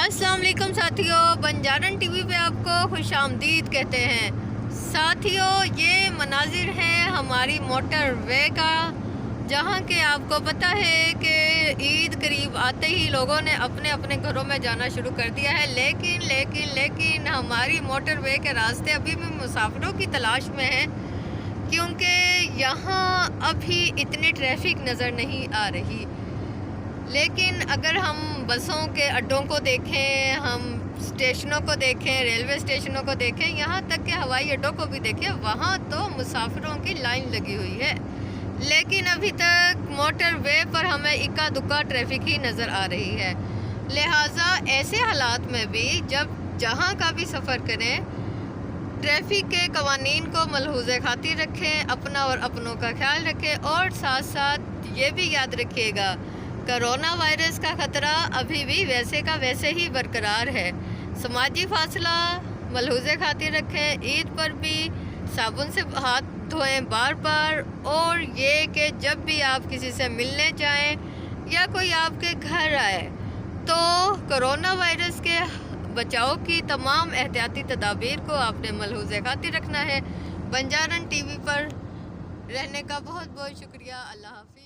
अस्सलाम वालेकुम साथियों, बंजारन टीवी पे आपको खुश आमदीद कहते हैं। साथियों, ये मनाजिर है हमारी मोटर वे का, जहाँ के आपको पता है कि ईद करीब आते ही लोगों ने अपने अपने घरों में जाना शुरू कर दिया है। लेकिन हमारी मोटर वे के रास्ते अभी भी मुसाफिरों की तलाश में हैं, क्योंकि यहाँ अभी इतनी ट्रैफिक नज़र नहीं आ रही। लेकिन अगर हम बसों के अड्डों को देखें, हम स्टेशनों को देखें, रेलवे स्टेशनों को देखें, यहाँ तक कि हवाई अड्डों को भी देखें, वहाँ तो मुसाफिरों की लाइन लगी हुई है। लेकिन अभी तक मोटर वे पर हमें इक्का दुक्का ट्रैफिक ही नज़र आ रही है। लिहाजा ऐसे हालात में भी जब जहाँ का भी सफ़र करें, ट्रैफिक के कवानीन को मलहूज़े खातिर रखें, अपना और अपनों का ख्याल रखें, और साथ साथ ये भी याद रखिएगा कोरोना वायरस का ख़तरा अभी भी वैसे का वैसे ही बरकरार है। समाजी फासला मलहूज़े खातिर रखें, ईद पर भी साबुन से हाथ धोएं बार बार, और ये कि जब भी आप किसी से मिलने जाएं या कोई आपके घर आए तो कोरोना वायरस के बचाव की तमाम एहतियाती तदाबीर को आपने मलहूज़े खातिर रखना है। बंजारन टीवी पर रहने का बहुत बहुत शुक्रिया। अल्लाह हाफ़िज़।